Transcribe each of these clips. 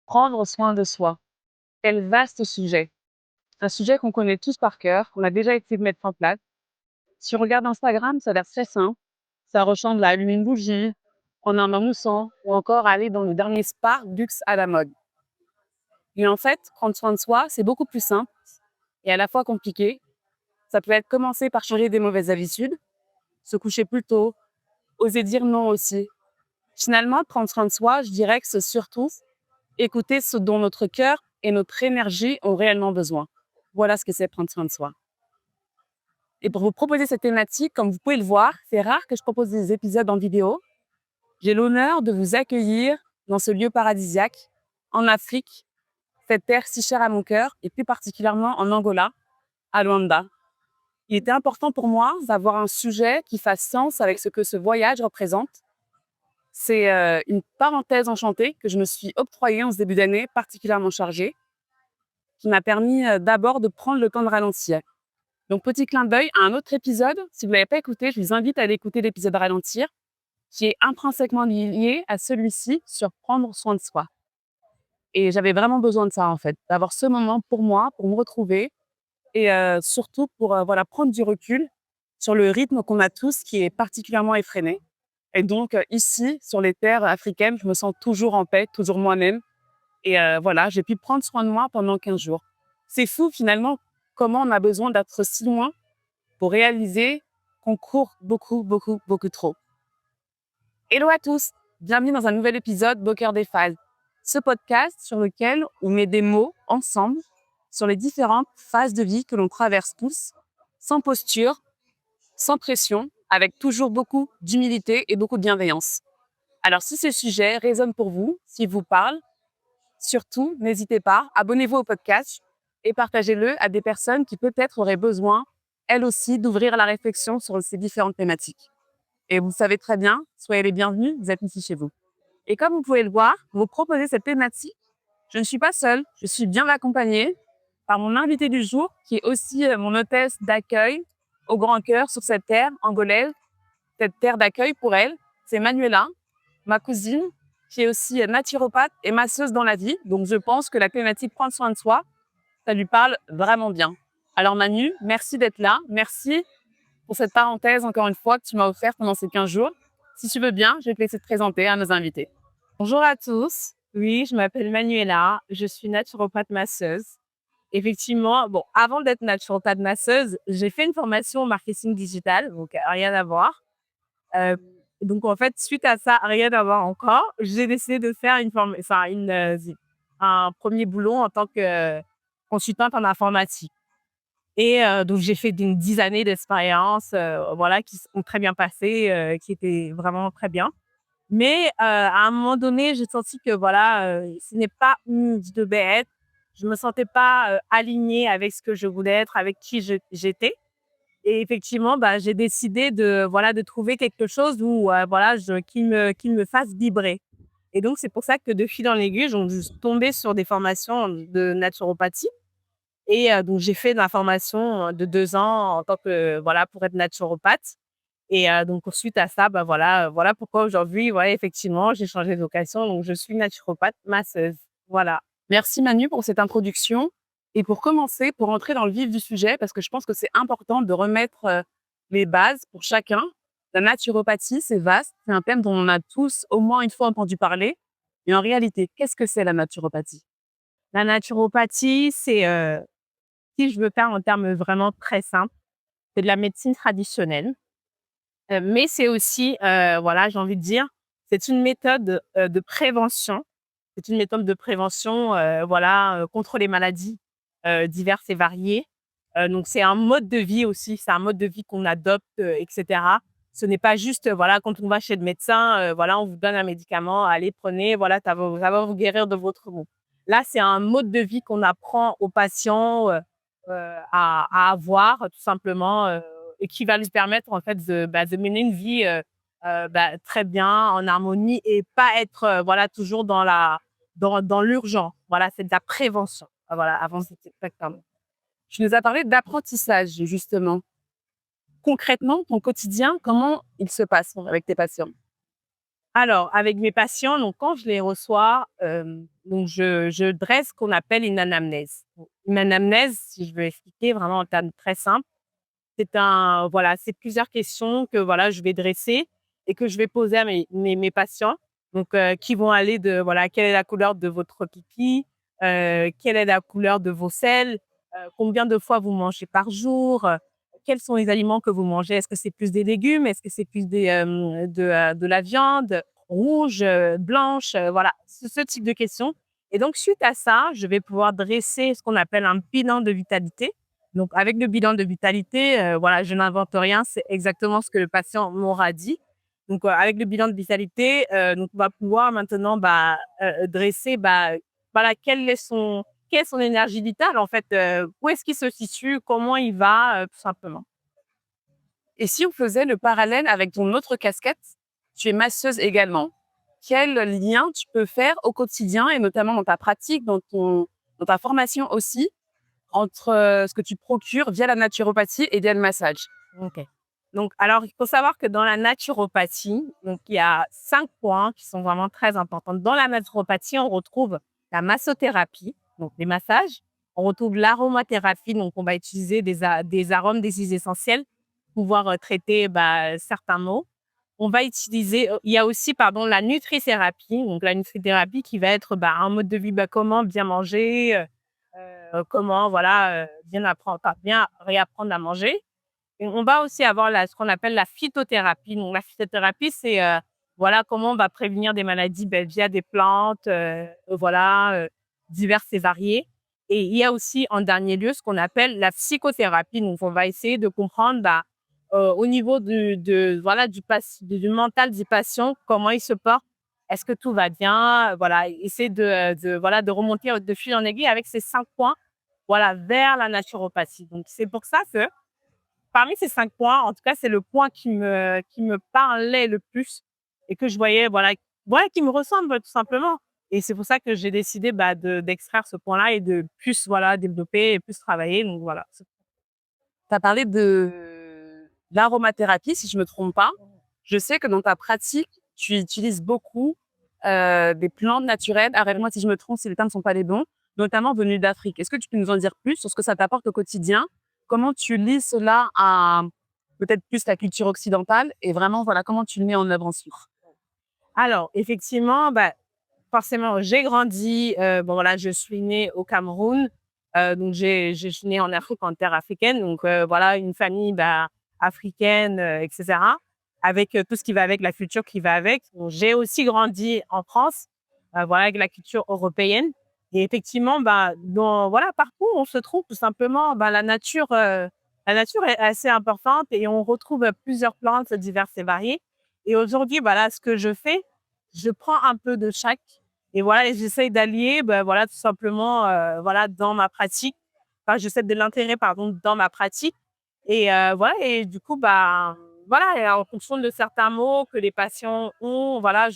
Prendre soin de soi. Quel vaste sujet. Un sujet qu'on connaît tous par cœur, qu'on a déjà essayé de mettre en place. Si on regarde Instagram, ça a l'air très simple. Ça ressemble à allumer une bougie, prendre un bain moussant ou encore aller dans le dernier spa luxe à la mode. Mais en fait, prendre soin de soi, c'est beaucoup plus simple et à la fois compliqué. Ça peut être commencer par changer des mauvaises habitudes, se coucher plus tôt, oser dire non aussi. Finalement, prendre soin de soi, je dirais que c'est surtout écouter ce dont notre cœur et notre énergie ont réellement besoin. Voilà ce que c'est prendre soin de soi. Et pour vous proposer cette thématique, comme vous pouvez le voir, c'est rare que je propose des épisodes en vidéo. J'ai l'honneur de vous accueillir dans ce lieu paradisiaque, en Afrique, cette terre si chère à mon cœur, et plus particulièrement en Angola, à Luanda. Il était important pour moi d'avoir un sujet qui fasse sens avec ce que ce voyage représente. C'est une parenthèse enchantée que je me suis octroyée en ce début d'année particulièrement chargée, qui m'a permis d'abord de prendre le temps de ralentir. Donc, petit clin d'œil à un autre épisode. Si vous ne l'avez pas écouté, je vous invite à aller écouter l'épisode Ralentir, qui est intrinsèquement lié à celui-ci sur prendre soin de soi. Et j'avais vraiment besoin de ça, en fait, d'avoir ce moment pour moi, pour me retrouver et surtout pour voilà, prendre du recul sur le rythme qu'on a tous qui est particulièrement effréné. Et donc, ici, sur les terres africaines, je me sens toujours en paix, toujours moi-même. Et voilà, j'ai pu prendre soin de moi pendant 15 jours. C'est fou, finalement, comment on a besoin d'être si loin pour réaliser qu'on court beaucoup, beaucoup, beaucoup trop. Hello à tous, bienvenue dans un nouvel épisode Beau Cœur des Phases, ce podcast sur lequel on met des mots ensemble sur les différentes phases de vie que l'on traverse tous, sans posture, sans pression, avec toujours beaucoup d'humilité et beaucoup de bienveillance. Alors si ce sujet résonne pour vous, s'il vous parle, surtout, n'hésitez pas, abonnez-vous au podcast et partagez-le à des personnes qui peut-être auraient besoin, elles aussi, d'ouvrir la réflexion sur ces différentes thématiques. Et vous savez très bien, soyez les bienvenus, vous êtes ici chez vous. Et comme vous pouvez le voir, vous proposez cette thématique. Je ne suis pas seule, je suis bien accompagnée par mon invité du jour, qui est aussi mon hôtesse d'accueil au grand cœur sur cette terre angolaise, cette terre d'accueil pour elle. C'est Manuela, ma cousine, qui est aussi naturopathe et masseuse dans la vie. Donc, je pense que la thématique prendre soin de soi, ça lui parle vraiment bien. Alors, Manu, merci d'être là. Merci pour cette parenthèse, encore une fois, que tu m'as offerte pendant ces 15 jours. Si tu veux bien, je vais te laisser te présenter à nos invités. Bonjour à tous. Oui, je m'appelle Manuela. Je suis naturopathe masseuse. Effectivement, bon, avant d'être naturopathe masseuse, j'ai fait une formation en marketing digital, donc rien à voir. Euh, donc en fait, suite à ça, rien à voir encore, j'ai décidé de faire un premier boulot en tant que consultante en informatique. Et donc j'ai fait une 10 années d'expérience, voilà, qui sont très bien passées, qui étaient vraiment très bien. Mais, à un moment donné, j'ai senti que voilà, ce n'est pas où je devais être. Je me sentais pas, alignée avec ce que je voulais être, avec qui j'étais. Et effectivement, bah, j'ai décidé de, voilà, de trouver quelque chose où, voilà, qui me fasse vibrer. Et donc c'est pour ça que de fil en aiguille, je suis tombée sur des formations de naturopathie et donc j'ai fait de la formation, de 2 ans en tant que voilà, pour être naturopathe. Et donc suite à ça, bah, voilà, voilà pourquoi aujourd'hui, ouais, effectivement, j'ai changé de vocation, donc je suis naturopathe masseuse. Voilà. Merci Manu pour cette introduction. Et pour commencer, pour entrer dans le vif du sujet, parce que je pense que c'est important de remettre les bases pour chacun. La naturopathie, c'est vaste, c'est un thème dont on a tous au moins une fois entendu parler. Mais en réalité, qu'est-ce que c'est la naturopathie? La naturopathie, c'est, si je veux faire en termes vraiment très simples, c'est de la médecine traditionnelle, mais c'est aussi, voilà, j'ai envie de dire, c'est une méthode, de prévention. C'est une méthode de prévention, voilà, contre les maladies, diverses et variées. Donc c'est un mode de vie aussi, c'est un mode de vie qu'on adopte, et cetera. Ce n'est pas juste, voilà, quand on va chez le médecin, voilà, on vous donne un médicament, allez, prenez, voilà, ça va vous guérir de votre maux. Là, c'est un mode de vie qu'on apprend aux patients, à avoir tout simplement, et qui va lui permettre en fait de mener une vie, très bien, en harmonie et pas être, voilà, toujours dans l'urgent. Voilà, c'est de la prévention. Ah voilà, avant c'était exactement. Tu nous as parlé d'apprentissage, justement. Concrètement, ton quotidien, comment il se passe avec tes patients? Alors, avec mes patients, donc quand je les reçois, donc je dresse ce qu'on appelle une anamnèse. Donc, une anamnèse, si je veux expliquer vraiment en termes très simples, c'est plusieurs questions que voilà, je vais dresser et que je vais poser à mes patients. Donc, qui vont aller de voilà, quelle est la couleur de votre pipi, quelle est la couleur de vos selles, combien de fois vous mangez par jour, quels sont les aliments que vous mangez. Est-ce que c'est plus des légumes? Est-ce que c'est plus de la viande rouge, blanche? Voilà, ce type de questions. Et donc, suite à ça, je vais pouvoir dresser ce qu'on appelle un bilan de vitalité. Donc, avec le bilan de vitalité, voilà, je n'invente rien, c'est exactement ce que le patient m'aura dit. Donc, avec le bilan de vitalité, donc on va pouvoir maintenant, dresser, voilà, quelle est son énergie vitale, en fait, où est-ce qu'il se situe, comment il va, tout simplement. Et si on faisait le parallèle avec ton autre casquette, tu es masseuse également. Quel lien tu peux faire au quotidien et notamment dans ta pratique, dans ta formation aussi, entre ce que tu procures via la naturopathie et via le massage? OK. Donc, alors, il faut savoir que dans la naturopathie, donc il y a 5 points qui sont vraiment très importants. Dans la naturopathie, on retrouve la massothérapie, donc les massages. On retrouve l'aromathérapie, donc on va utiliser des arômes, des huiles essentielles pour pouvoir traiter certains maux. On va utiliser, il y a aussi, pardon, la nutrithérapie. Donc, la nutrithérapie qui va être un mode de vie, comment bien manger, comment voilà, bien réapprendre à manger. Et on va aussi avoir ce qu'on appelle la phytothérapie. Donc, la phytothérapie, c'est voilà, comment on va prévenir des maladies via des plantes, diverses et variées. Et il y a aussi, en dernier lieu, ce qu'on appelle la psychothérapie. Donc, on va essayer de comprendre au niveau du mental du patient, comment il se porte. Est-ce que tout va bien? Voilà, essayer de remonter de fil en aiguille avec ces 5 points, voilà, vers la naturopathie. Donc, c'est pour ça que parmi ces 5 points, en tout cas, c'est le point qui me parlait le plus et que je voyais, voilà, qui me ressemble tout simplement. Et c'est pour ça que j'ai décidé, d'extraire ce point-là et de plus, voilà, développer et plus travailler. Donc voilà. Tu as parlé de l'aromathérapie, si je me trompe pas. Je sais que dans ta pratique, tu utilises beaucoup des plantes naturelles. Arrête-moi si je me trompe, si les termes ne sont pas les bons, notamment venus d'Afrique. Est-ce que tu peux nous en dire plus sur ce que ça t'apporte au quotidien? Comment tu lis cela à peut-être plus la culture occidentale et vraiment, voilà, comment tu le mets en œuvre ensuite? Alors, effectivement, forcément, j'ai grandi, voilà, je suis née au Cameroun, donc je suis née en Afrique, en terre africaine, donc voilà, une famille, africaine, et cetera, avec, tout ce qui va avec, la culture qui va avec. Donc j'ai aussi grandi en France, voilà, avec la culture européenne et effectivement, voilà, partout où on se trouve, tout simplement, la nature est assez importante et on retrouve plusieurs plantes diverses et variées. Et aujourd'hui, voilà, ce que je fais, je prends un peu de chaque et voilà, et j'essaye d'allier, voilà, tout simplement, voilà, dans ma pratique. Enfin, j'essaie de l'intégrer, pardon, dans ma pratique et voilà, et du coup, voilà, et en fonction de certains mots que les patients ont, voilà,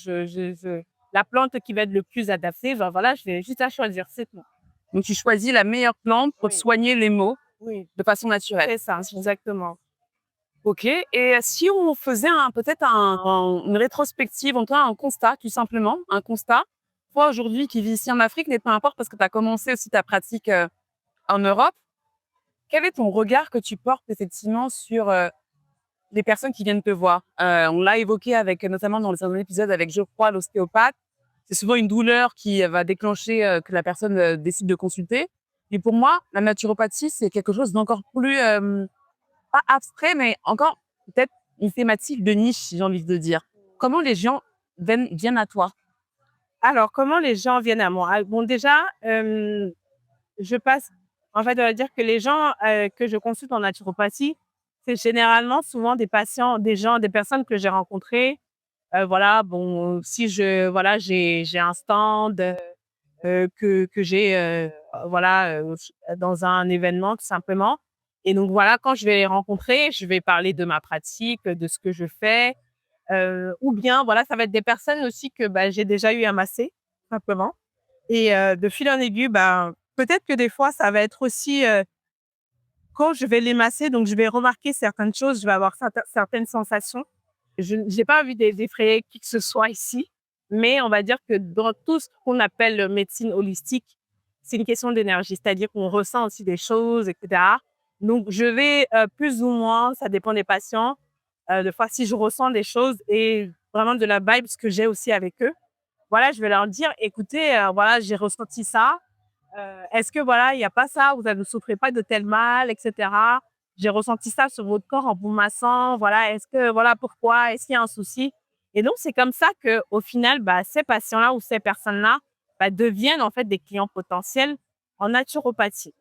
la plante qui va être le plus adaptée, voilà, je vais juste à choisir, c'est tout. Donc, tu choisis la meilleure plante pour Oui. soigner les maux Oui, de façon naturelle. c'est ça, exactement. OK. Et si on faisait peut-être une rétrospective, en tout cas un constat, tout simplement, un constat. Toi, aujourd'hui, qui vis ici en Afrique, mais peu importe parce que tu as commencé aussi ta pratique en Europe, quel est ton regard que tu portes effectivement sur les personnes qui viennent te voir? On l'a évoqué avec, notamment dans le dernier épisode avec Geoffroy, l'ostéopathe. C'est souvent une douleur qui va déclencher que la personne décide de consulter. Mais pour moi, la naturopathie, c'est quelque chose d'encore plus pas abstrait, mais encore peut-être une thématique de niche, si j'ai envie de dire. Comment les gens viennent à toi? Alors, comment les gens viennent à moi? Ah, bon, déjà, je passe en fait, on va dire que les gens, que je consulte en naturopathie, c'est généralement souvent des personnes que j'ai rencontrées. Voilà, bon, si j'ai un stand, que j'ai, dans un événement tout simplement et donc voilà, quand je vais les rencontrer, je vais parler de ma pratique, de ce que je fais, ou bien voilà, ça va être des personnes aussi que, j'ai déjà eu à masser, simplement et de fil en aiguille, peut-être que des fois, ça va être aussi, quand je vais les masser, donc je vais remarquer certaines choses, je vais avoir certaines sensations je n'ai pas envie d'effrayer qui que ce soit ici, mais on va dire que dans tout ce qu'on appelle médecine holistique, c'est une question d'énergie, c'est-à-dire qu'on ressent aussi des choses, etc. Donc, je vais plus ou moins, ça dépend des patients, des fois, si je ressens des choses et vraiment de la vibe, ce que j'ai aussi avec eux, voilà, je vais leur dire, écoutez, voilà, j'ai ressenti ça. Est-ce que voilà, il n'y a pas ça, vous ne souffrez pas de tel mal, etc. J'ai ressenti ça sur votre corps en vous massant. Voilà, est-ce que voilà pourquoi, est-ce qu'il y a un souci? Et donc, c'est comme ça que, au final, bah, ces patients-là ou ces personnes-là bah, deviennent en fait des clients potentiels en naturopathie.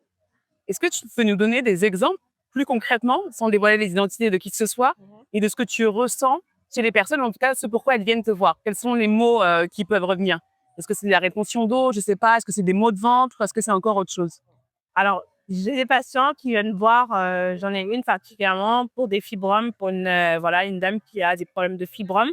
Est-ce que tu peux nous donner des exemples plus concrètement, sans dévoiler les identités de qui que ce soit, et de ce que tu ressens chez les personnes, en tout cas, ce pourquoi elles viennent te voir? Quels sont les mots qui peuvent revenir? Est-ce que c'est de la rétention d'eau? Je sais pas. Est-ce que c'est des maux de ventre? Est-ce que c'est encore autre chose? Alors, j'ai des patients qui viennent voir, j'en ai une particulièrement pour des fibromes, pour voilà, une dame qui a des problèmes de fibromes.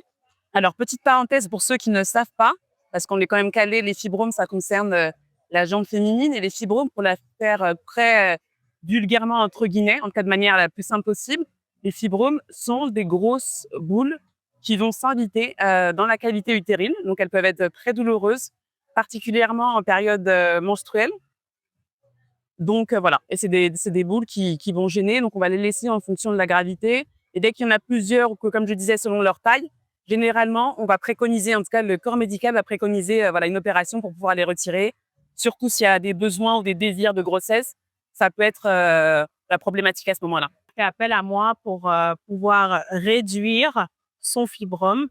Alors, petite parenthèse pour ceux qui ne savent pas, parce qu'on est quand même calé, les fibromes, ça concerne la jambe féminine, et les fibromes, pour la faire très vulgairement, entre guillemets, en cas de manière la plus simple possible, les fibromes sont des grosses boules qui vont s'inviter dans la cavité utérine. Donc, elles peuvent être très douloureuses, particulièrement en période menstruelle. Donc, voilà. Et c'est des boules qui vont gêner. Donc, on va les laisser en fonction de la gravité. Et dès qu'il y en a plusieurs, ou que, comme je disais, selon leur taille, généralement, on va préconiser, en tout cas, le corps médical va préconiser voilà, une opération pour pouvoir les retirer. Surtout s'il y a des besoins ou des désirs de grossesse, ça peut être la problématique à ce moment-là. Fait appel à moi pour pouvoir réduire son fibrome.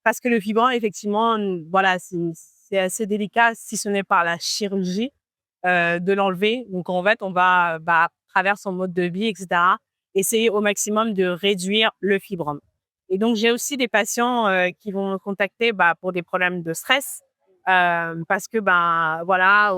Parce que le fibrome, effectivement, voilà, c'est assez délicat si ce n'est par la chirurgie de l'enlever. Donc, en fait, on va, bah, à travers son mode de vie, etc., essayer au maximum de réduire le fibrome. Et donc, j'ai aussi des patients qui vont me contacter bah, pour des problèmes de stress parce que, ben, voilà,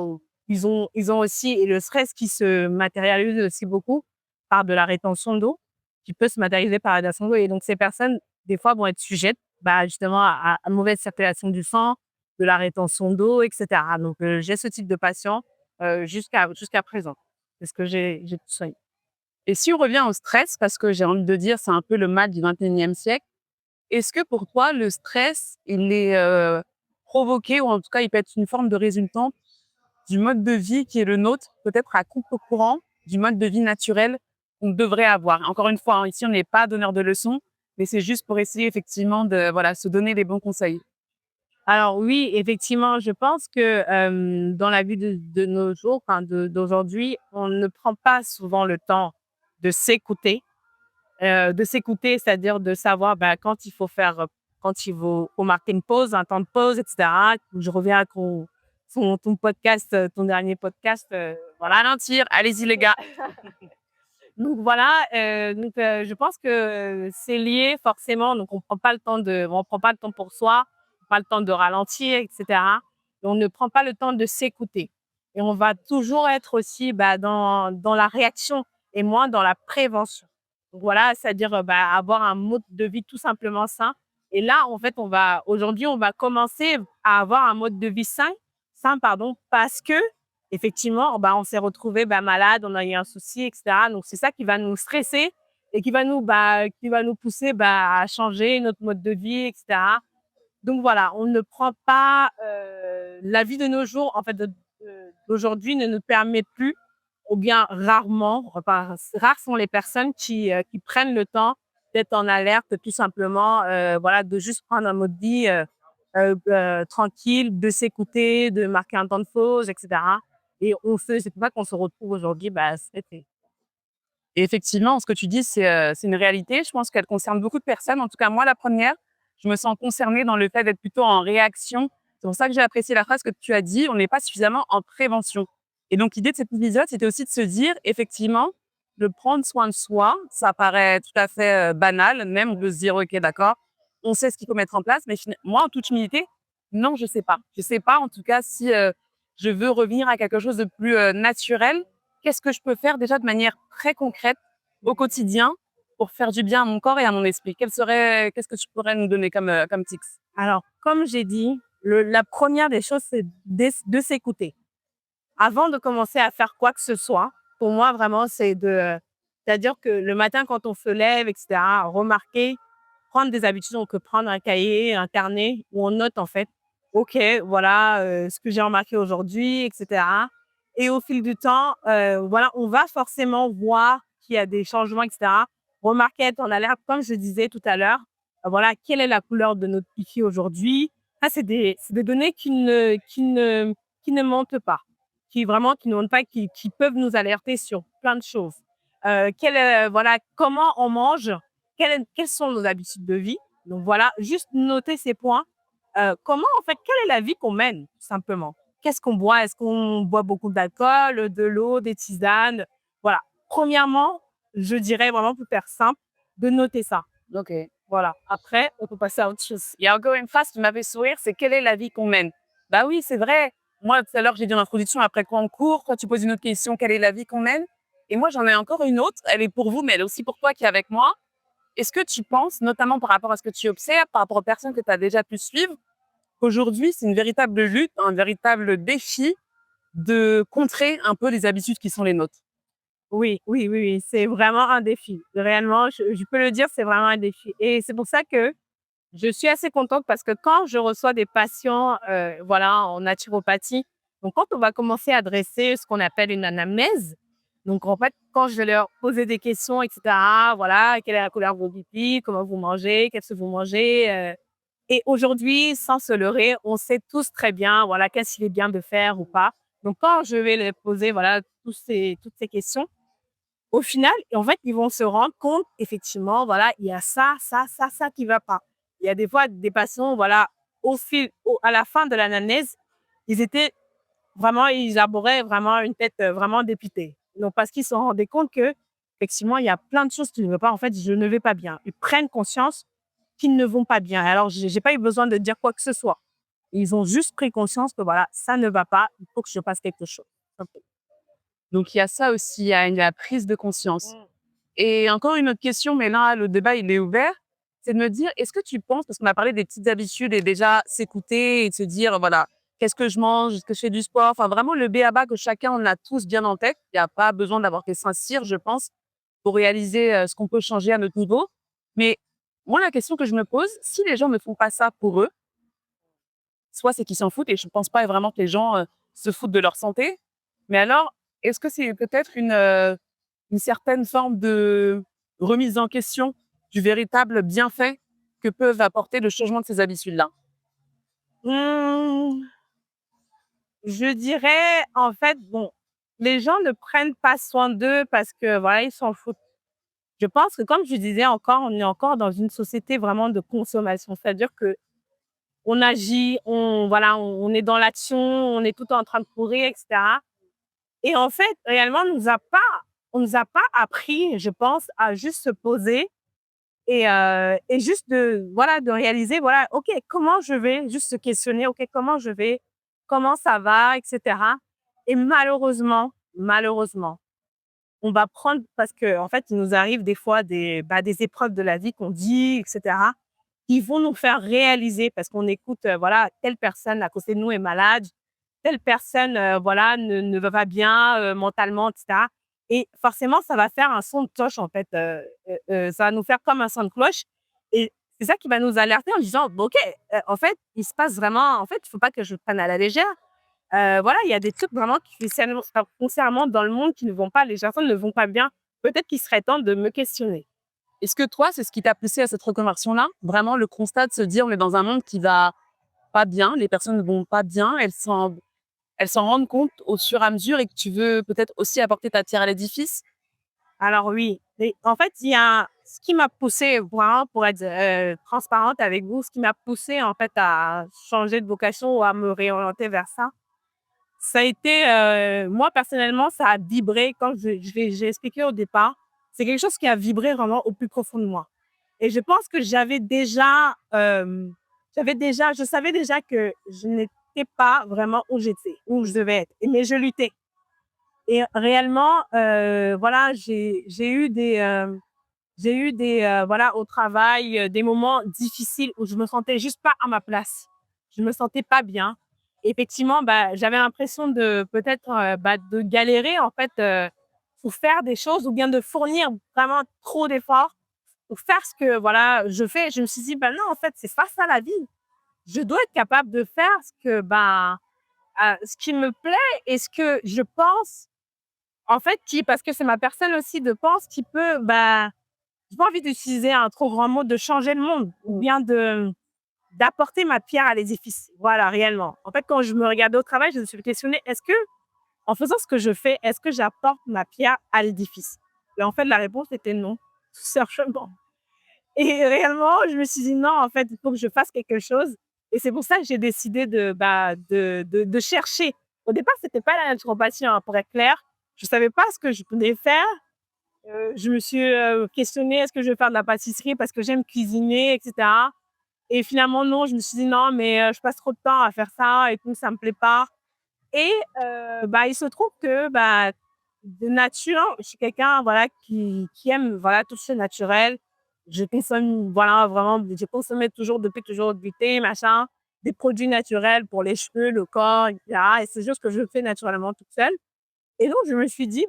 ils ont aussi, et le stress qui se matérialise aussi beaucoup par de la rétention d'eau, qui peut se matérialiser par la rétention d'eau. Et donc, ces personnes, des fois, vont être sujettes bah, justement à mauvaise circulation du sang, de la rétention d'eau, etc. Donc, j'ai ce type de patient jusqu'à présent. C'est ce que j'ai tout ça. Et si on revient au stress, parce que j'ai envie de dire, c'est un peu le mal du 21e siècle, est-ce que pour toi, le stress, il est provoqué, ou en tout cas, il peut être une forme de résultante du mode de vie qui est le nôtre, peut-être à contre-courant du mode de vie naturel qu'on devrait avoir? Encore une fois, hein, ici, on n'est pas donneur de leçons, mais c'est juste pour essayer effectivement de voilà, se donner les bons conseils. Alors oui, effectivement, je pense que dans la vie de nos jours, enfin d'aujourd'hui, on ne prend pas souvent le temps de s'écouter. De s'écouter, c'est-à-dire de savoir bah, quand il faut faire, quand il faut marquer une pause, un temps de pause, etc. Je reviens à ton podcast, ton dernier podcast. Voilà. Ralentir, allez-y les gars. Donc voilà, je pense que c'est lié forcément. Donc on prend pas le temps pour soi, on prend pas le temps de ralentir, etc. Et on ne prend pas le temps de s'écouter. Et on va toujours être aussi bah, dans la réaction et moins dans la prévention. Donc voilà, c'est-à-dire bah, avoir un mode de vie tout simplement sain. Et là, en fait, aujourd'hui, on va commencer à avoir un mode de vie sain, pardon, parce que effectivement, bah, on s'est retrouvé bah, malade, on a eu un souci, etc. Donc, c'est ça qui va nous stresser et qui va nous pousser bah, à changer notre mode de vie, etc. Donc, voilà, on ne prend pas la vie de nos jours, en fait, d'aujourd'hui ne nous permet plus, ou bien rarement, enfin, rares sont les personnes qui prennent le temps d'être en alerte, tout simplement, voilà, de juste prendre un mode de vie tranquille, de s'écouter, de marquer un temps de pause, etc. Et c'est pour ça qu'on se retrouve aujourd'hui, bah, stressé. Et effectivement, ce que tu dis, c'est une réalité. Je pense qu'elle concerne beaucoup de personnes. En tout cas, moi, la première, je me sens concernée dans le fait d'être plutôt en réaction. C'est pour ça que j'ai apprécié la phrase que tu as dit, on n'est pas suffisamment en prévention. Et donc, l'idée de cet épisode, c'était aussi de se dire, effectivement, de prendre soin de soi. Ça paraît tout à fait banal, même de se dire, OK, d'accord, on sait ce qu'il faut mettre en place. Mais moi, en toute humilité, non, je sais pas. Je sais pas, en tout cas, si je veux revenir à quelque chose de plus naturel. Qu'est-ce que je peux faire déjà de manière très concrète au quotidien pour faire du bien à mon corps et à mon esprit? Qu'est-ce que tu pourrais nous donner comme tips? Alors, comme j'ai dit, la première des choses, c'est de s'écouter. Avant de commencer à faire quoi que ce soit, pour moi, vraiment, c'est-à-dire que le matin, quand on se lève, etc., remarquer prendre des habitudes. On peut prendre un cahier, un carnet où on note, en fait, OK, voilà, ce que j'ai remarqué aujourd'hui, et cetera. Et au fil du temps, voilà, on va forcément voir qu'il y a des changements, et cetera. Remarquer, être en alerte, comme je disais tout à l'heure, voilà, quelle est la couleur de notre pipi aujourd'hui? Ça, c'est des données qui ne mentent pas, qui ne mentent pas, qui peuvent nous alerter sur plein de choses. Voilà, comment on mange, quelles sont nos habitudes de vie. Donc voilà, juste noter ces points. Comment, en fait, quelle est la vie qu'on mène, tout simplement? Qu'est-ce qu'on boit? Est-ce qu'on boit beaucoup d'alcool, de l'eau, des tisanes? Voilà. Premièrement, je dirais vraiment pour faire simple, de noter ça. Ok. Voilà. Après, on peut passer à autre chose. Il y a encore une phrase qui m'avait sourire, c'est quelle est la vie qu'on mène? Bah oui, c'est vrai. Moi, tout à l'heure, j'ai dit en introduction, après quoi on court, quand tu poses une autre question, quelle est la vie qu'on mène? Et moi, j'en ai encore une autre, elle est pour vous, mais elle est aussi pour toi qui est avec moi. Est-ce que tu penses, notamment par rapport à ce que tu observes, par rapport aux personnes que tu as déjà pu suivre, qu'aujourd'hui, c'est une véritable lutte, un véritable défi de contrer un peu les habitudes qui sont les nôtres? Oui, oui, oui, oui, c'est vraiment un défi. Réellement, je peux le dire, c'est vraiment un défi. Et c'est pour ça que je suis assez contente parce que quand je reçois des patients, voilà, en naturopathie, donc quand on va commencer à dresser ce qu'on appelle une anamnèse, donc en fait, quand je vais leur poser des questions, et cetera, voilà, quelle est la couleur de vos pipis, comment vous mangez, qu'est-ce que vous mangez, et aujourd'hui, sans se leurrer, on sait tous très bien, voilà, qu'est-ce qu'il est bien de faire ou pas. Donc quand je vais leur poser, voilà, toutes ces questions, au final, en fait, ils vont se rendre compte, effectivement, voilà, il y a ça, ça, ça, ça qui va pas. Il y a des fois des patients, voilà, à la fin de l'anamnèse, ils étaient vraiment, ils arboraient vraiment une tête vraiment dépitée. Donc, parce qu'ils se rendaient compte que, effectivement, il y a plein de choses qui ne vont pas. En fait, je ne vais pas bien. Ils prennent conscience qu'ils ne vont pas bien. Alors, j'ai pas eu besoin de dire quoi que ce soit. Ils ont juste pris conscience que, voilà, ça ne va pas. Il faut que je fasse quelque chose. Donc, il y a ça aussi, il y a la prise de conscience. Mm. Et encore une autre question, mais là, le débat, il est ouvert. C'est de me dire, est-ce que tu penses, parce qu'on a parlé des petites habitudes et déjà s'écouter et de se dire, voilà, qu'est-ce que je mange, est-ce que je fais du sport, enfin vraiment le b.a.-ba que chacun on a tous bien en tête. Il n'y a pas besoin d'avoir fait Saint-Cyr, je pense, pour réaliser ce qu'on peut changer à notre niveau. Mais moi, la question que je me pose, si les gens ne font pas ça pour eux, soit c'est qu'ils s'en foutent et je ne pense pas vraiment que les gens se foutent de leur santé. Mais alors, est-ce que c'est peut-être une certaine forme de remise en question du véritable bienfait que peuvent apporter le changement de ces habitudes-là? Mmh, je dirais, en fait, bon, les gens ne prennent pas soin d'eux parce que, voilà, ils s'en foutent. Je pense que, comme je disais encore, on est encore dans une société vraiment de consommation. C'est-à-dire que on agit, voilà, on est dans l'action, on est tout le temps en train de courir, et cetera. Et en fait, réellement, on nous a pas appris, je pense, à juste se poser et juste voilà, de réaliser, voilà, OK, comment je vais? Juste se questionner, OK, comment je vais? Comment ça va? Et cetera. Et malheureusement, on va prendre parce que en fait, il nous arrive des fois des épreuves de la vie qu'on dit, et cetera. Ils vont nous faire réaliser parce qu'on écoute, voilà, telle personne à côté de nous est malade, telle personne, voilà, ne va pas bien, mentalement, et cetera. Et forcément, ça va faire un son de cloche, en fait, ça va nous faire comme un son de cloche et c'est ça qui va nous alerter en disant: «Bon, OK, en fait, il se passe vraiment en fait, il faut pas que je le prenne à la légère». Voilà, il y a des trucs vraiment foncièrement dans le monde qui ne vont pas, les personnes ne vont pas bien. Peut-être qu'il serait temps de me questionner. Est-ce que toi, c'est ce qui t'a poussé à cette reconversion-là? Vraiment le constat de se dire, on est dans un monde qui va pas bien, les personnes ne vont pas bien, elles s'en rendent compte au fur et à mesure et que tu veux peut-être aussi apporter ta pierre à l'édifice? Alors oui, et en fait, il y a ce qui m'a poussée vraiment pour être, transparente avec vous, ce qui m'a poussée en fait à changer de vocation ou à me réorienter vers ça, ça a été, moi personnellement, ça a vibré quand j'ai expliqué au départ, c'est quelque chose qui a vibré vraiment au plus profond de moi et je pense que je savais déjà que je n'étais pas vraiment où j'étais, où je devais être, mais je luttais. Et réellement, voilà, j'ai eu voilà, au travail, des moments difficiles où je me sentais juste pas à ma place. Je me sentais pas bien. Effectivement, bah, j'avais l'impression de peut-être, de galérer en fait, pour faire des choses ou bien de fournir vraiment trop d'efforts pour faire ce que voilà, je fais, je me suis dit: «Ben non, en fait, c'est pas ça la vie. Je dois être capable de faire ce qui me plaît et ce que je pense, en fait, qui parce que c'est ma personne aussi de pense qui peut, j'ai pas envie d'utiliser un trop grand mot, de changer le monde ou bien d'apporter ma pierre à l'édifice». Voilà, réellement. En fait, quand je me regardais au travail, je me suis questionnée: «Est-ce que, en faisant ce que je fais, est-ce que j'apporte ma pierre à l'édifice?» Et en fait, la réponse était non, tout simplement. Et réellement, je me suis dit: «Non, en fait, il faut que je fasse quelque chose», et c'est pour ça que j'ai décidé de chercher. Au départ, c'était pas la naturopathie, hein, pour être clair. Je savais pas ce que je voulais faire. Je me suis, questionnée: «Est-ce que je vais faire de la pâtisserie parce que j'aime cuisiner et cetera?» Et finalement, non, je me suis dit: «Non, mais je passe trop de temps à faire ça et tout, ça me plaît pas». Et il se trouve que, de nature, je suis quelqu'un, voilà, qui aime, voilà, tout ce naturel. Je consomme, voilà, vraiment, j'ai consommé toujours, depuis toujours, du thé, machin, des produits naturels pour les cheveux, le corps et cetera, et c'est juste que je fais naturellement toute seule. Et donc je me suis dit: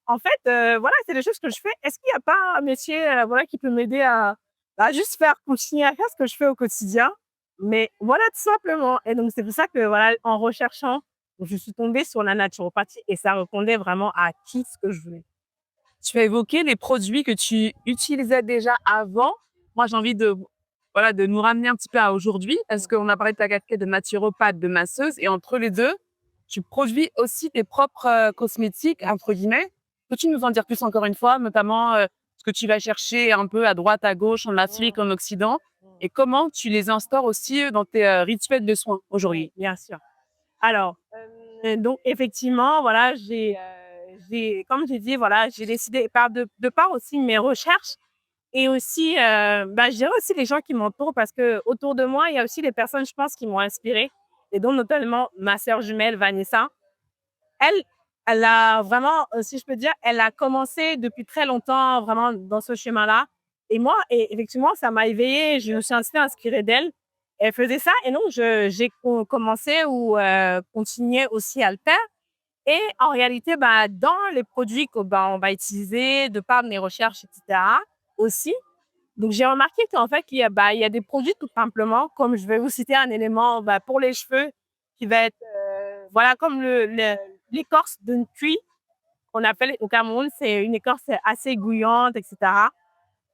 en fait, voilà, c'est des choses que je fais. Est-ce qu'il y a pas un métier, voilà, qui peut m'aider à juste faire continuer à faire ce que je fais au quotidien?» Mais voilà, tout simplement. Et donc c'est pour ça que, voilà, en recherchant, je suis tombée sur la naturopathie et ça répondait vraiment à tout ce que je voulais. Tu as évoqué les produits que tu utilisais déjà avant. Moi, j'ai envie de, voilà, de nous ramener un petit peu à aujourd'hui, parce qu'on a parlé de ta casquette de naturopathe, de masseuse, et entre les deux, tu produis aussi tes propres cosmétiques, entre guillemets. Peux-tu nous en dire plus encore une fois, notamment ce que tu vas chercher un peu à droite, à gauche, en Afrique, en Occident, et comment tu les instaures aussi dans tes rituels de soins aujourd'hui? Bien sûr. Alors, donc effectivement, voilà, comme j'ai dit, voilà, j'ai décidé de par aussi mes recherches et aussi, je dirais aussi les gens qui m'entourent, parce que autour de moi, il y a aussi des personnes, je pense, qui m'ont inspirée, et dont notamment ma sœur jumelle Vanessa. Elle, elle a vraiment, si je peux dire, elle a commencé depuis très longtemps vraiment dans ce chemin-là. Et moi, effectivement, ça m'a éveillée. Je me suis ainsi inspirée d'elle. Elle faisait ça et donc j'ai commencé ou continué aussi à le faire. Et en réalité, dans les produits on va utiliser de par mes recherches, etc. aussi. Donc, j'ai remarqué qu'en fait, il y a des produits tout simplement, comme je vais vous citer un élément, pour les cheveux, qui va être, voilà, comme l'écorce d'une cuit, qu'on appelle au Cameroun, c'est une écorce assez gouillante, etc.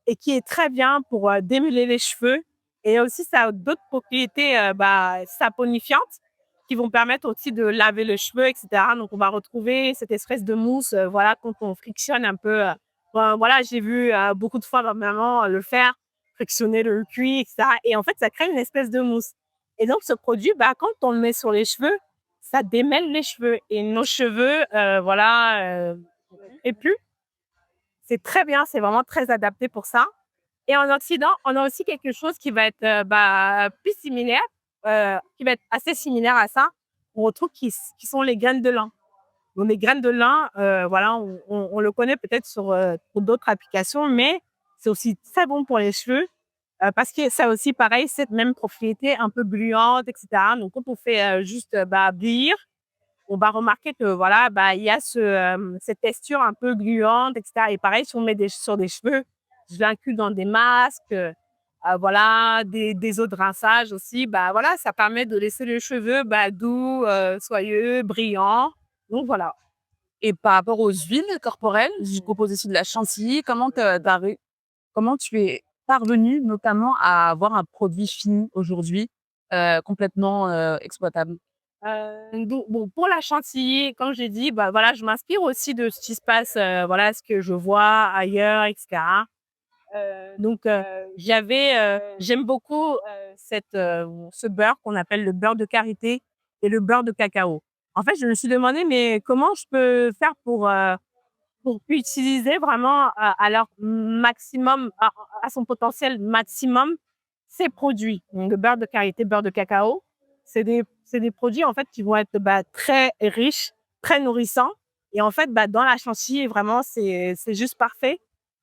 Et qui est très bien pour démêler les cheveux. Et aussi, ça a d'autres propriétés saponifiantes qui vont permettre aussi de laver le cheveu, etc. Donc, on va retrouver cette espèce de mousse, voilà, quand on frictionne un peu. Voilà, j'ai vu beaucoup de fois ma maman le faire, frictionner le cuir, etc. Et en fait, ça crée une espèce de mousse. Et donc, ce produit, quand on le met sur les cheveux, ça démêle les cheveux. Et nos cheveux, et plus. C'est très bien, c'est vraiment très adapté pour ça. Et en Occident, on a aussi quelque chose qui va être plus similaire, qui va être assez similaire à ça. On retrouve qui sont les graines de lin. Donc, les graines de lin, voilà, on le connaît peut-être pour d'autres applications, mais c'est aussi très bon pour les cheveux, parce que ça aussi, pareil, cette même propriété un peu gluante, etc. Donc, quand on fait juste bouillir, on va remarquer que voilà, il y a cette texture un peu gluante, etc. Et pareil, si on met sur des cheveux, je l'inclus dans des masques, voilà, des eaux de rinçage aussi. Voilà, ça permet de laisser les cheveux doux, soyeux, brillants. Donc voilà. Et par rapport aux huiles corporelles, je propose aussi de la chantilly. Comment tu es parvenue notamment à avoir un produit fini aujourd'hui, complètement exploitable? Donc bon, pour la chantilly, comme j'ai dit, voilà, je m'inspire aussi de ce qui se passe, voilà, ce que je vois ailleurs, et cetera. Donc j'aime beaucoup, ce beurre qu'on appelle le beurre de karité et le beurre de cacao. En fait, je me suis demandé: «Mais comment je peux faire pour utiliser vraiment à leur maximum, à son potentiel maximum, ces produits?» Donc le beurre de karité, beurre de cacao, c'est des produits, en fait, qui vont être, très riches, très nourrissants. Et en fait, dans la chantilly, vraiment, c'est juste parfait.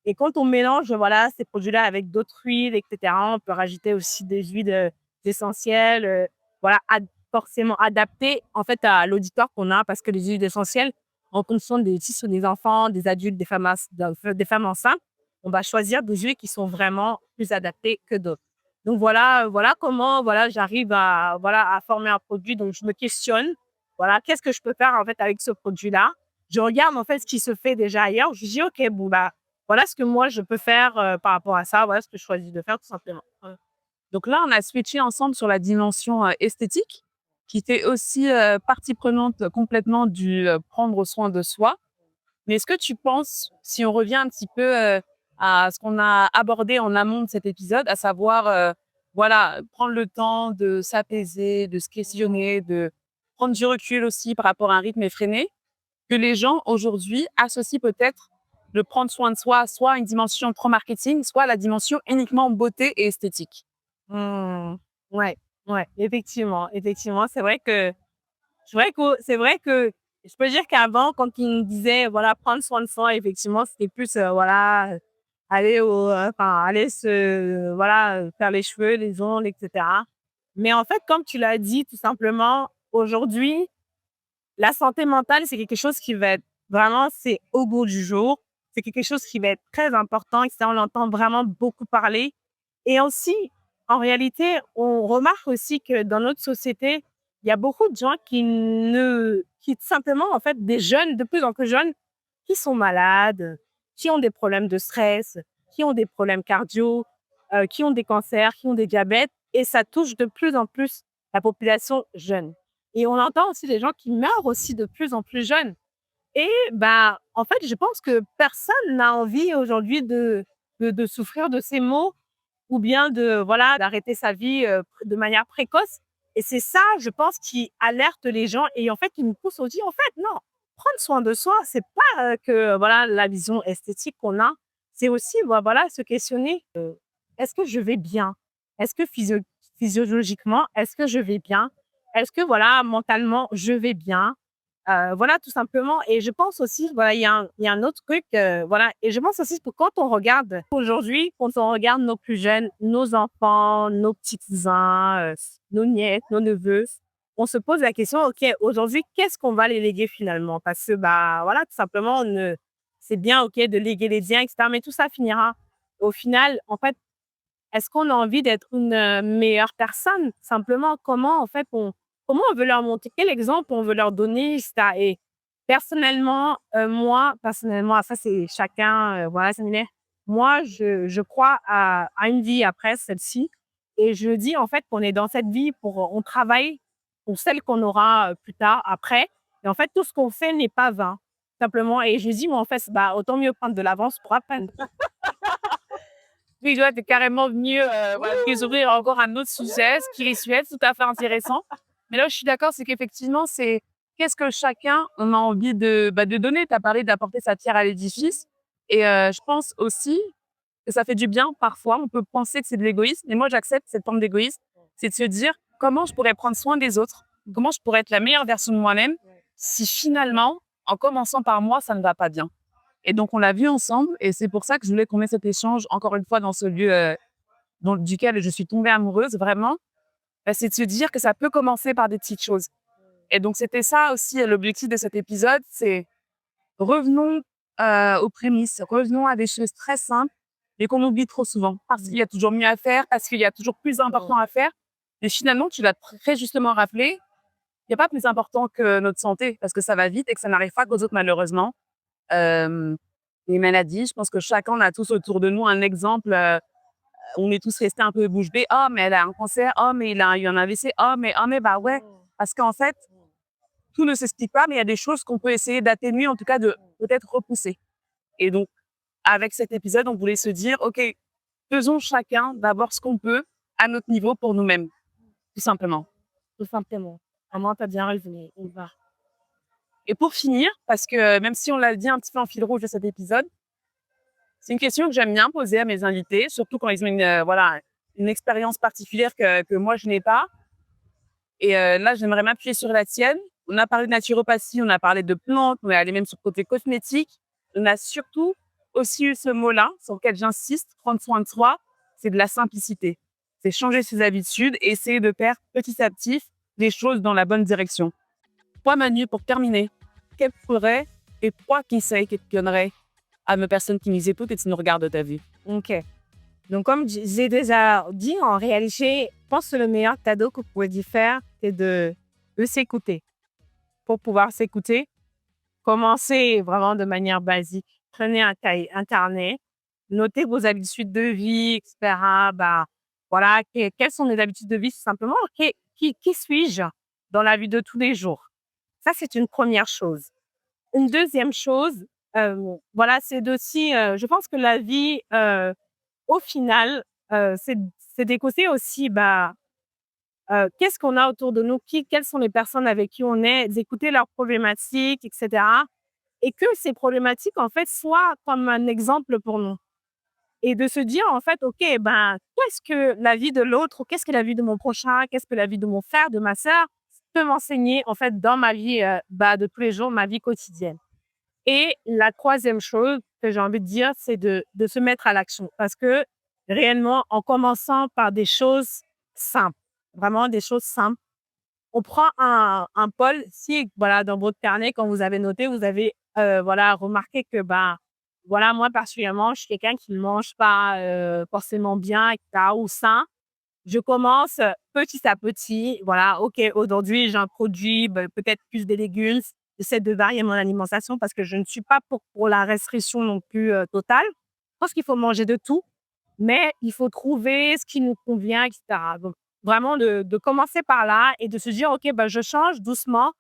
Et quand on mélange, voilà, ces produits-là avec d'autres huiles, et cetera, on peut rajouter aussi des huiles, essentielles, voilà, forcément adaptées, en fait, à l'auditoire qu'on a, parce que les huiles essentielles, en fonction des tissus des enfants, des adultes, des femmes enceintes, on va choisir des huiles qui sont vraiment plus adaptées que d'autres. Donc voilà comment j'arrive à former un produit. Donc je me questionne, qu'est-ce que je peux faire en fait avec ce produit-là? Je regarde en fait ce qui se fait déjà ailleurs. Je dis OK, bon voilà ce que moi je peux faire par rapport à ça. Voilà ce que je choisis de faire tout simplement. Donc là, on a switché ensemble sur la dimension esthétique, qui fait aussi partie prenante complètement du prendre soin de soi. Mais est-ce que tu penses, si on revient un petit peu à ce qu'on a abordé en amont de cet épisode, à savoir, prendre le temps de s'apaiser, de se questionner, de prendre du recul aussi par rapport à un rythme effréné, que les gens aujourd'hui associent peut-être le prendre soin de soi, soit à une dimension trop marketing, soit à la dimension uniquement beauté et esthétique. Mmh. Ouais, ouais, effectivement, c'est vrai que je peux dire qu'avant, quand ils me disaient, prendre soin de soi, effectivement, c'était plus, aller faire les cheveux, les ongles, et cetera. Mais en fait, comme tu l'as dit, tout simplement, aujourd'hui, la santé mentale, c'est quelque chose qui va être vraiment, c'est au bout du jour. C'est quelque chose qui va être très important et ça, on l'entend vraiment beaucoup parler. Et aussi, en réalité, on remarque aussi que dans notre société, il y a beaucoup de gens qui simplement, en fait, des jeunes, de plus en plus jeunes, qui sont malades, qui ont des problèmes de stress, qui ont des problèmes cardio, qui ont des cancers, qui ont des diabètes. Et ça touche de plus en plus la population jeune. Et on entend aussi des gens qui meurent aussi de plus en plus jeunes. Et en fait, je pense que personne n'a envie aujourd'hui de souffrir de ces maux ou bien d'arrêter sa vie de manière précoce. Et c'est ça, je pense, qui alerte les gens et en fait, qui nous pousse aussi, en fait, non, prendre soin de soi, c'est pas que la vision esthétique qu'on a, c'est aussi se questionner, est-ce que je vais bien? Est-ce que physiologiquement, est-ce que je vais bien? Est-ce que mentalement, je vais bien? Tout simplement. Et je pense aussi, il y a un autre truc, et je pense aussi que quand on regarde aujourd'hui, quand on regarde nos plus jeunes, nos enfants, nos petits cousins, nos nièces, nos neveux, on se pose la question, OK, aujourd'hui, qu'est-ce qu'on va les léguer finalement? Parce que, tout simplement, c'est bien, OK, de léguer les biens, etc., mais tout ça finira. Au final, en fait, est-ce qu'on a envie d'être une meilleure personne? Simplement, comment on veut leur montrer? Quel exemple on veut leur donner? Ça et personnellement, ça c'est chacun, c'est moi, je crois à une vie après celle-ci et je dis en fait qu'on est dans cette vie on travaille pour celle qu'on aura, plus tard, après et en fait tout ce qu'on fait n'est pas vain, simplement et je dis: «Moi en fait, autant mieux prendre de l'avance pour après». Oui, tu es carrément venu nous ouvrir encore un autre sujet, spirituel, tout à fait intéressant. Mais là où je suis d'accord, c'est qu'effectivement, c'est qu'est-ce que chacun on a envie de donner. Tu as parlé d'apporter sa pierre à l'édifice. Et je pense aussi que ça fait du bien parfois. On peut penser que c'est de l'égoïsme. Mais moi, j'accepte cette forme d'égoïsme. C'est de se dire comment je pourrais prendre soin des autres, comment je pourrais être la meilleure version de moi-même si finalement, en commençant par moi, ça ne va pas bien. Et donc, on l'a vu ensemble et c'est pour ça que je voulais qu'on ait cet échange encore une fois dans ce lieu duquel je suis tombée amoureuse vraiment. C'est de se dire que ça peut commencer par des petites choses. Et donc, c'était ça aussi l'objectif de cet épisode, c'est revenons aux prémices, revenons à des choses très simples mais qu'on oublie trop souvent parce qu'il y a toujours mieux à faire, parce qu'il y a toujours plus important à faire. Et finalement, tu l'as très justement rappelé, il n'y a pas plus important que notre santé parce que ça va vite et que ça n'arrive pas qu'aux autres malheureusement. Les maladies, je pense que chacun on a tous autour de nous un exemple, on est tous restés un peu bouche bée: «Oh mais elle a un cancer, oh mais il a eu un AVC, oh mais bah ouais». Parce qu'en fait, tout ne s'explique pas, mais il y a des choses qu'on peut essayer d'atténuer, en tout cas de peut-être repousser. Et donc, avec cet épisode, on voulait se dire: «OK, faisons chacun d'abord ce qu'on peut à notre niveau pour nous-mêmes», tout simplement. tout simplement. Vraiment, tu as bien résumé, on va. Et pour finir, parce que même si on l'a dit un petit peu en fil rouge de cet épisode, c'est une question que j'aime bien poser à mes invités, surtout quand ils ont une expérience particulière que moi je n'ai pas. Et là, j'aimerais m'appuyer sur la tienne. On a parlé de naturopathie, on a parlé de plantes, on est allé même sur le côté cosmétique. On a surtout aussi eu ce mot-là, sur lequel j'insiste, prendre soin de soi, c'est de la simplicité. C'est changer ses habitudes et essayer de faire petit à petit les choses dans la bonne direction. Toi, Manu, pour terminer, quels seraient les 3 conseils que tu donnerais à mes personnes qui nous écoutent et qui nous regardent, t'as vu? OK. Donc, comme j'ai déjà dit, en réalité, je pense que le meilleur cadeau que vous pouvez lui faire, c'est de s'écouter. Pour pouvoir s'écouter, commencez vraiment de manière basique. Prenez un carnet, notez vos habitudes de vie, etc. Bah, voilà, quelles sont les habitudes de vie, tout simplement. Qui suis-je dans la vie de tous les jours? Ça, c'est une première chose. Une deuxième chose, voilà, c'est aussi, je pense que la vie, au final, c'est d'écouter aussi, bah, qu'est-ce qu'on a autour de nous, quelles sont les personnes avec qui on est, d'écouter leurs problématiques, et cetera, et que ces problématiques, en fait, soient comme un exemple pour nous et de se dire, en fait: «OK, ben, qu'est-ce que la vie de l'autre ou qu'est-ce que la vie de mon prochain, qu'est-ce que la vie de mon frère, de ma sœur peut m'enseigner, en fait, dans ma vie, bah, de tous les jours, ma vie quotidienne». Et la troisième chose que j'ai envie de dire, c'est de se mettre à l'action. Parce que réellement, en commençant par des choses simples, vraiment des choses simples, on prend un pôle. Si, voilà, dans votre carnet, quand vous avez noté, vous avez, voilà, remarqué que, ben, voilà, moi, particulièrement, je suis quelqu'un qui ne mange pas forcément bien, etc., ou sain. Je commence petit à petit. Voilà, OK, aujourd'hui, j'introduis peut-être plus des légumes. J'essaie de varier mon alimentation parce que je ne suis pas pour la restriction non plus totale. Je pense qu'il faut manger de tout, mais il faut trouver ce qui nous convient, etc. Donc, vraiment de commencer par là et de se dire, OK, ben, je change doucement.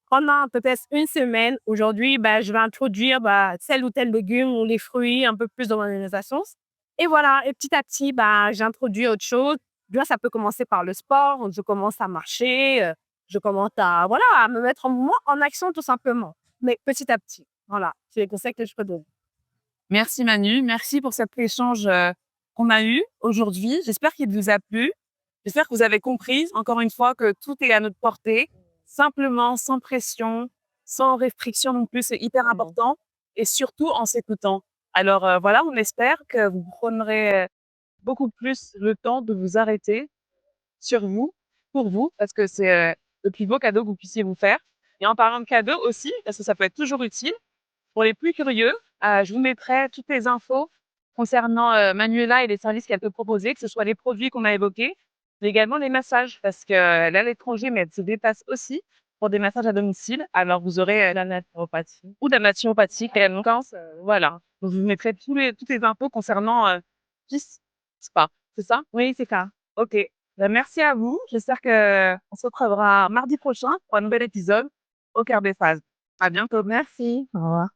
Pendant peut-être une semaine, aujourd'hui, ben, je vais introduire tel ou tel légume ou les fruits un peu plus dans mon alimentation. Et voilà, et petit à petit, ben, j'introduis autre chose. Bien, ça peut commencer par le sport. Je commence à marcher. Je commence à, voilà, à me mettre en action tout simplement. Mais petit à petit. Voilà, c'est les conseils que je peux donner. Merci Manu, merci pour cet échange qu'on a eu aujourd'hui. J'espère qu'il vous a plu. J'espère que vous avez compris, encore une fois, que tout est à notre portée, simplement, sans pression, sans restriction non plus, c'est hyper important, et surtout en s'écoutant. Alors voilà, on espère que vous prendrez beaucoup plus le temps de vous arrêter sur vous, pour vous, parce que c'est le plus beau cadeau que vous puissiez vous faire. Et en parlant de cadeaux aussi, parce que ça peut être toujours utile, pour les plus curieux, je vous mettrai toutes les infos concernant Manuela et les services qu'elle peut proposer, que ce soit les produits qu'on a évoqués, mais également les massages, parce qu'elle est à l'étranger, mais elle se déplace aussi pour des massages à domicile. Alors, vous aurez la naturopathie ou de la naturopathie, voilà. Donc, je vous mettrai toutes les infos concernant Kiss Spa. C'est ça? Oui, c'est ça. OK. Ben, merci à vous. J'espère que on se retrouvera mardi prochain pour un nouvel épisode au cœur des phases. À bientôt. Merci. Au revoir.